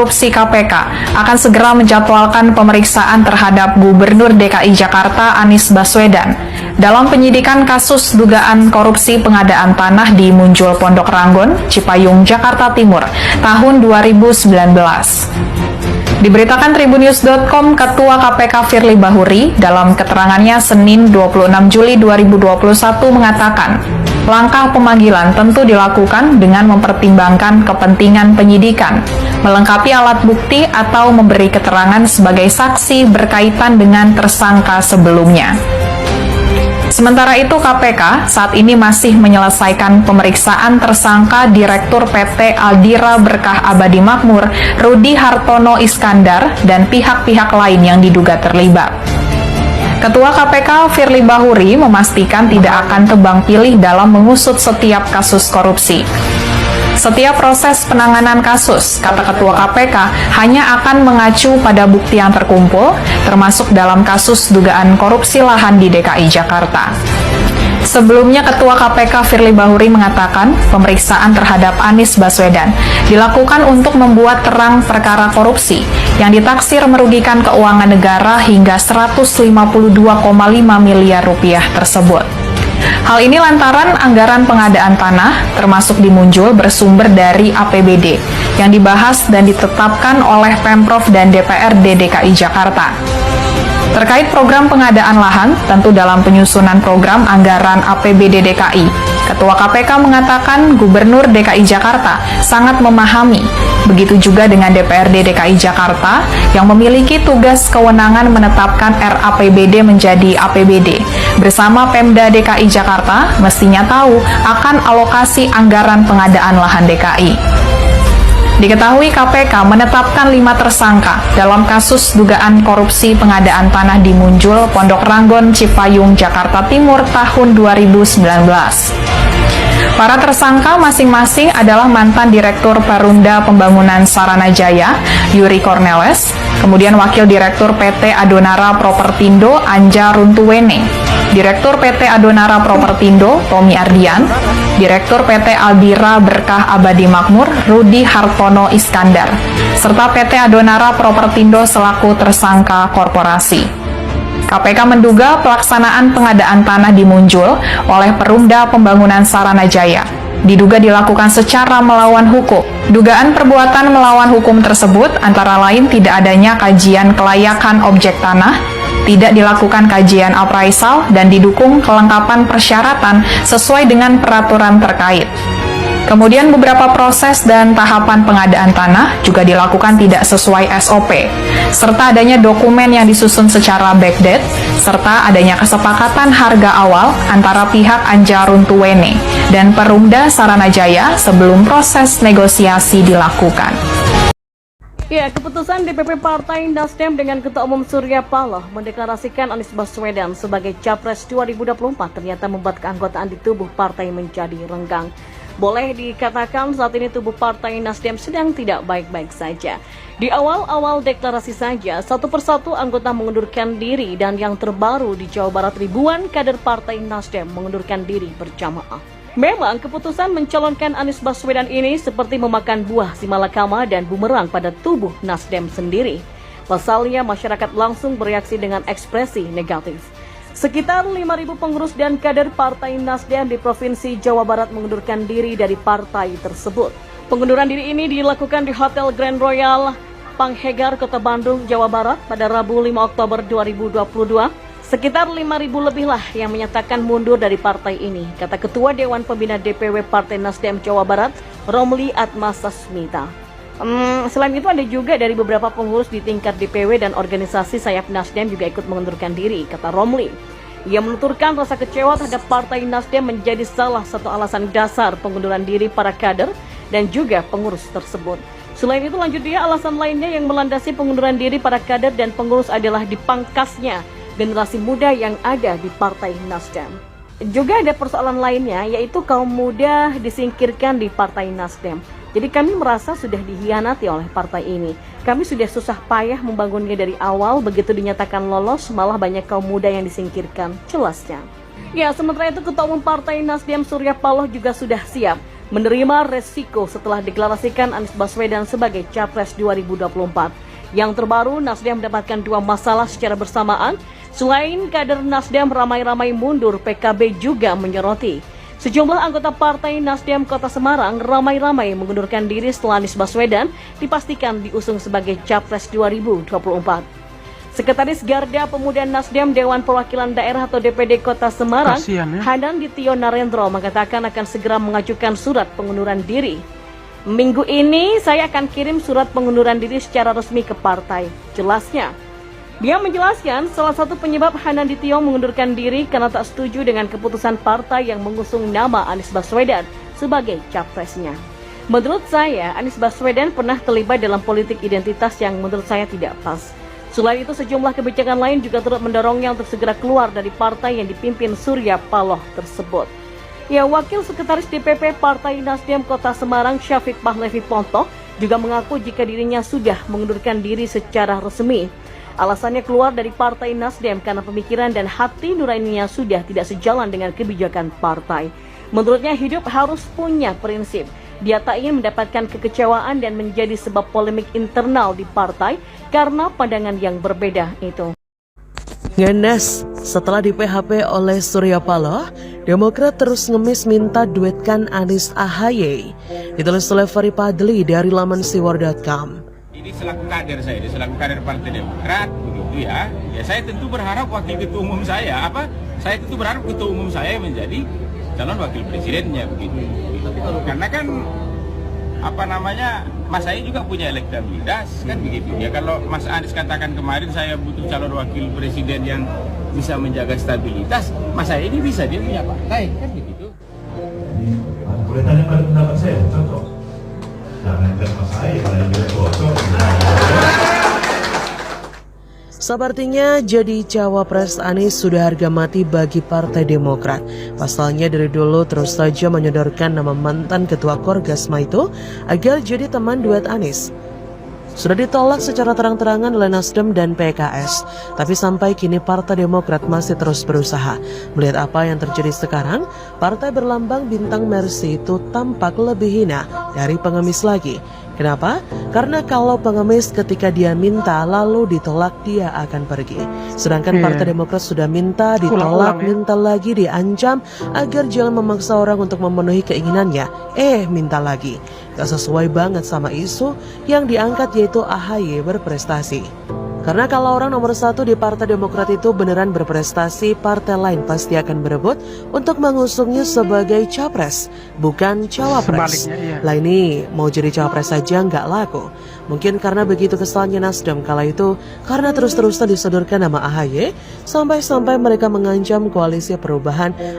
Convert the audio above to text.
Korupsi KPK akan segera menjadwalkan pemeriksaan terhadap Gubernur DKI Jakarta Anies Baswedan dalam penyidikan kasus dugaan korupsi pengadaan tanah di Munjul Pondok Ranggon, Cipayung, Jakarta Timur tahun 2019. Diberitakan Tribunnews.com, Ketua KPK Firly Bahuri dalam keterangannya Senin 26 Juli 2021 mengatakan, langkah pemanggilan tentu dilakukan dengan mempertimbangkan kepentingan penyidikan, melengkapi alat bukti atau memberi keterangan sebagai saksi berkaitan dengan tersangka sebelumnya. Sementara itu, KPK saat ini masih menyelesaikan pemeriksaan tersangka Direktur PT Aldira Berkah Abadi Makmur, Rudi Hartono Iskandar, dan pihak-pihak lain yang diduga terlibat. Ketua KPK Firly Bahuri memastikan tidak akan tebang pilih dalam mengusut setiap kasus korupsi. Setiap proses penanganan kasus, kata Ketua KPK, hanya akan mengacu pada bukti yang terkumpul, termasuk dalam kasus dugaan korupsi lahan di DKI Jakarta. Sebelumnya, Ketua KPK Firly Bahuri mengatakan pemeriksaan terhadap Anies Baswedan dilakukan untuk membuat terang perkara korupsi yang ditaksir merugikan keuangan negara hingga 152,5 miliar rupiah tersebut. Hal ini lantaran anggaran pengadaan tanah, termasuk di Munjul, bersumber dari APBD yang dibahas dan ditetapkan oleh Pemprov dan DPRD DKI Jakarta. Terkait program pengadaan lahan, tentu dalam penyusunan program anggaran APBD DKI, Ketua KPK mengatakan Gubernur DKI Jakarta sangat memahami. Begitu juga dengan DPRD DKI Jakarta yang memiliki tugas kewenangan menetapkan RAPBD menjadi APBD. Bersama Pemda DKI Jakarta mestinya tahu akan alokasi anggaran pengadaan lahan DKI. Diketahui KPK menetapkan 5 tersangka dalam kasus dugaan korupsi pengadaan tanah di Munjul, Pondok Ranggon, Cipayung, Jakarta Timur tahun 2019. Para tersangka masing-masing adalah mantan Direktur Perumda Pembangunan Saranajaya, Yuri Corneles, kemudian Wakil Direktur PT Adonara Propertindo, Anja Runtuwene, Direktur PT Adonara Propertindo, Tommy Ardian, Direktur PT Aldira Berkah Abadi Makmur, Rudi Hartono Iskandar, serta PT Adonara Propertindo selaku tersangka korporasi. KPK menduga pelaksanaan pengadaan tanah di Munjul oleh Perumda Pembangunan Saranajaya diduga dilakukan secara melawan hukum. Dugaan perbuatan melawan hukum tersebut antara lain tidak adanya kajian kelayakan objek tanah, tidak dilakukan kajian appraisal, dan didukung kelengkapan persyaratan sesuai dengan peraturan terkait. Kemudian beberapa proses dan tahapan pengadaan tanah juga dilakukan tidak sesuai SOP, serta adanya dokumen yang disusun secara backdate, serta adanya kesepakatan harga awal antara pihak Anja Runtuwene dan Perumda Saranajaya sebelum proses negosiasi dilakukan. Ya, keputusan DPP Partai Nasdem dengan Ketua Umum Surya Paloh mendeklarasikan Anies Baswedan sebagai Capres 2024 ternyata membuat keanggotaan di tubuh partai menjadi renggang. Boleh dikatakan saat ini tubuh Partai Nasdem sedang tidak baik-baik saja. Di awal-awal deklarasi saja, satu persatu anggota mengundurkan diri, dan yang terbaru di Jawa Barat ribuan kader Partai Nasdem mengundurkan diri berjamaah. Memang keputusan mencalonkan Anies Baswedan ini seperti memakan buah simalakama dan bumerang pada tubuh Nasdem sendiri. Pasalnya masyarakat langsung bereaksi dengan ekspresi negatif. Sekitar 5.000 pengurus dan kader Partai Nasdem di Provinsi Jawa Barat mengundurkan diri dari partai tersebut. Pengunduran diri ini dilakukan di Hotel Grand Royal Panghegar, Kota Bandung, Jawa Barat pada Rabu 5 Oktober 2022. Sekitar 5.000 lebih lah yang menyatakan mundur dari partai ini, kata Ketua Dewan Pembina DPW Partai Nasdem Jawa Barat, Romli Atmasasmita. Selain itu ada juga dari beberapa pengurus di tingkat DPW dan organisasi sayap Nasdem juga ikut mengundurkan diri, kata Romli. Ia menuturkan rasa kecewa terhadap Partai Nasdem menjadi salah satu alasan dasar pengunduran diri para kader dan juga pengurus tersebut. Selain itu lanjut dia, alasan lainnya yang melandasi pengunduran diri para kader dan pengurus adalah dipangkasnya generasi muda yang ada di Partai Nasdem. Juga ada persoalan lainnya, yaitu kaum muda disingkirkan di Partai Nasdem. Jadi kami merasa sudah dihianati oleh partai ini. Kami sudah susah payah membangunnya dari awal, begitu dinyatakan lolos, malah banyak kaum muda yang disingkirkan, jelasnya. Ya, sementara itu Ketua Umum Partai Nasdem Surya Paloh juga sudah siap menerima resiko setelah deklarasikan Anies Baswedan sebagai Capres 2024. Yang terbaru, Nasdem mendapatkan 2 masalah secara bersamaan. Selain kader Nasdem ramai-ramai mundur, PKB juga menyoroti. Sejumlah anggota Partai Nasdem Kota Semarang ramai-ramai mengundurkan diri setelah Anies Baswedan dipastikan diusung sebagai Capres 2024. Sekretaris Garda Pemuda Nasdem Dewan Perwakilan Daerah atau DPD Kota Semarang, Hanandityo Narendro mengatakan akan segera mengajukan surat pengunduran diri. Minggu ini saya akan kirim surat pengunduran diri secara resmi ke partai, jelasnya. Dia menjelaskan salah satu penyebab Hanandityo mengundurkan diri karena tak setuju dengan keputusan partai yang mengusung nama Anies Baswedan sebagai capresnya. Menurut saya, Anies Baswedan pernah terlibat dalam politik identitas yang menurut saya tidak pas. Selain itu, sejumlah kebijakan lain juga turut mendorongnya untuk segera keluar dari partai yang dipimpin Surya Paloh tersebut. Ya, Wakil Sekretaris DPP Partai Nasdem Kota Semarang, Syafiq Pahlevi Pontoh, juga mengaku jika dirinya sudah mengundurkan diri secara resmi. Alasannya keluar dari Partai Nasdem karena pemikiran dan hati nuraninya sudah tidak sejalan dengan kebijakan partai. Menurutnya, hidup harus punya prinsip. Dia tak ingin mendapatkan kekecewaan dan menjadi sebab polemik internal di partai karena pandangan yang berbeda itu. Ngenes, setelah di PHP oleh Surya Paloh, Demokrat terus ngemis minta duetkan Anies AHY. Ditulis oleh Ferry Padli dari laman siwar.com. Ini selaku kader saya, selaku kader Partai Demokrat, begitu ya. Ya saya tentu berharap wakil ketua umum saya, saya tentu berharap ketua umum saya menjadi calon wakil presidennya begitu. Karena kan Mas Ahy juga punya elektabilitas kan begitu. Ya kalau Mas Anies katakan kemarin saya butuh calon wakil presiden yang bisa menjaga stabilitas, Mas Ahy ini bisa, dia punya partai kan begitu. Boleh tanya pada pendapat saya, contoh. Jangan ke Mas Ahy, kalau dia bocor. Sepertinya jadi cawapres Anies sudah harga mati bagi Partai Demokrat. Pasalnya dari dulu terus saja menyodorkan nama mantan Ketua Korgasma itu agar jadi teman duet Anies. Sudah ditolak secara terang-terangan oleh Nasdem dan PKS. Tapi sampai kini Partai Demokrat masih terus berusaha. Melihat apa yang terjadi sekarang, partai berlambang bintang Mercy itu tampak lebih hina dari pengemis lagi. Kenapa? Karena kalau pengemis ketika dia minta lalu ditolak dia akan pergi. Sedangkan Partai Demokrat sudah minta, ditolak, minta lagi, diancam agar jangan memaksa orang untuk memenuhi keinginannya. Minta lagi. Gak sesuai banget sama isu yang diangkat yaitu AHY berprestasi. Karena kalau orang nomor 1 di Partai Demokrat itu beneran berprestasi, partai lain pasti akan berebut untuk mengusungnya sebagai capres, bukan cawapres. Lah ini mau jadi cawapres saja nggak laku. Mungkin karena begitu kesalnya Nasdem kala itu karena terus-terusan disodorkan nama AHY, sampai-sampai mereka mengancam koalisi perubahan